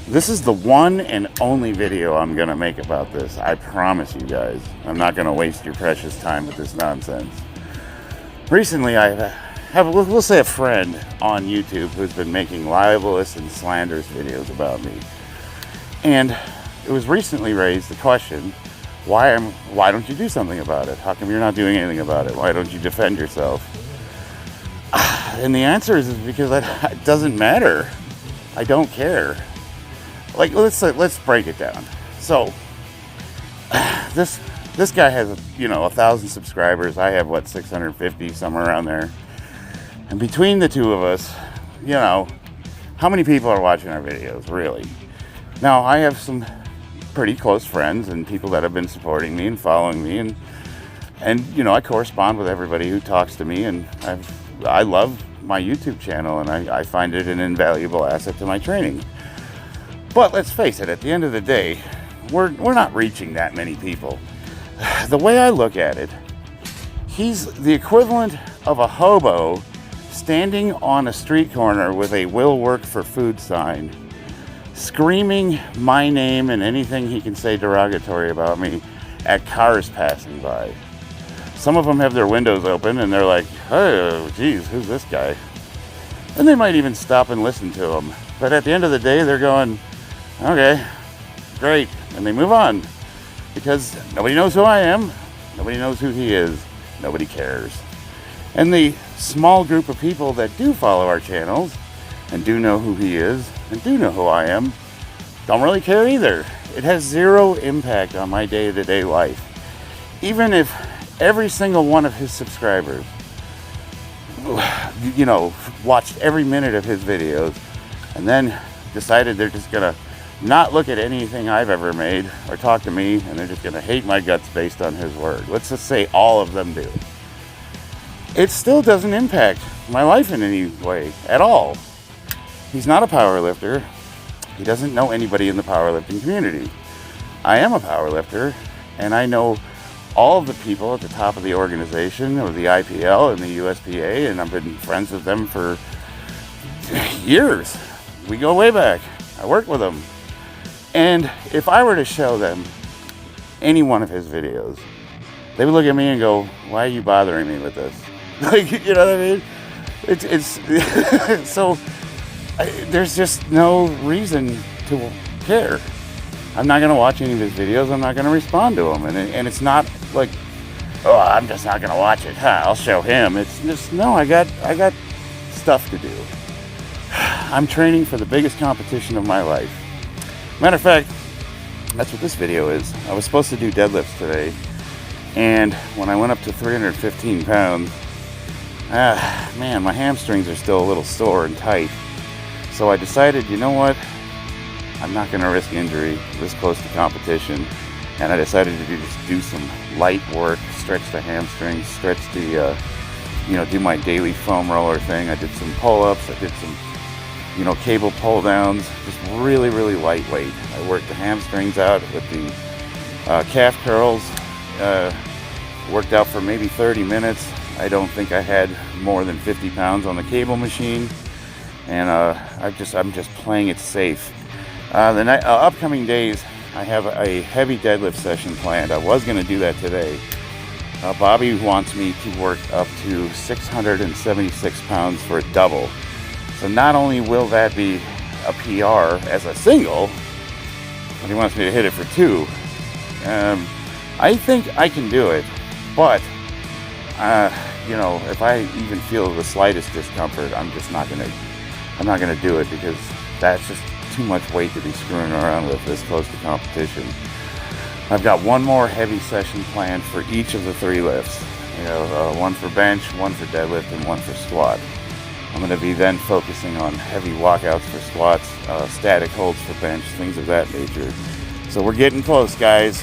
This is the one and only video I'm going to make about this. I promise you guys. I'm not going to waste your precious time with this nonsense. Recently, I have, we'll say, a friend on YouTube who's been making libelous and slanderous videos about me. And it was recently raised the question, why don't you do something about it? How come you're not doing anything about it? Why don't you defend yourself? And the answer is because it doesn't matter. I don't care. Like, let's break it down. So, this guy has 1,000 subscribers. I have 650, somewhere around there. And between the two of us, how many people are watching our videos, really? Now, I have some pretty close friends and people that have been supporting me and following me, and I correspond with everybody who talks to me, and I love my YouTube channel, and I find it an invaluable asset to my training. But let's face it, at the end of the day, we're not reaching that many people. The way I look at it, he's the equivalent of a hobo standing on a street corner with a "will work for food" sign, screaming my name and anything he can say derogatory about me at cars passing by. Some of them have their windows open and they're like, "Oh, geez, who's this guy?" And they might even stop and listen to him. But at the end of the day, they're going, "Okay, great," and they move on, because nobody knows who I am, nobody knows who he is, nobody cares. And the small group of people that do follow our channels and do know who he is and do know who I am don't really care either. It has zero impact on my day-to-day life. Even if every single one of his subscribers watched every minute of his videos and then decided they're just gonna not look at anything I've ever made or talk to me, and they're just gonna hate my guts based on his word. Let's just say all of them do. It still doesn't impact my life in any way at all. He's not a power lifter. He doesn't know anybody in the powerlifting community. I am a power lifter, and I know all of the people at the top of the organization, or the IPL and the USPA, and I've been friends with them for years. We go way back. I work with them. And if I were to show them any one of his videos, they would look at me and go, "Why are you bothering me with this?" Like, you know what I mean? It's so there's just no reason to care. I'm not going to watch any of his videos. I'm not going to respond to them. And it's not like, "Oh, I'm just not going to watch it. I'll show him." It's just, no, I got stuff to do. I'm training for the biggest competition of my life. Matter of fact, that's what this video is. I was supposed to do deadlifts today, and when I went up to 315 pounds, man, my hamstrings are still a little sore and tight. So I decided, you know what? I'm not going to risk injury this close to competition, and I decided to just do some light work, stretch the hamstrings, stretch the, do my daily foam roller thing. I did some pull-ups, I did some cable pull downs, just really, really lightweight. I worked the hamstrings out with the calf curls, worked out for maybe 30 minutes. I don't think I had more than 50 pounds on the cable machine, and I'm just playing it safe. The upcoming days, I have a heavy deadlift session planned. I was going to do that today. Bobby wants me to work up to 676 pounds for a double. So not only will that be a PR as a single, but he wants me to hit it for 2. I think I can do it, but if I even feel the slightest discomfort, I'm not gonna do it, because that's just too much weight to be screwing around with this close to competition. I've got one more heavy session planned for each of the 3 lifts. One for bench, one for deadlift, and one for squat. I'm going to be then focusing on heavy walkouts for squats, static holds for bench, things of that nature. So we're getting close, guys.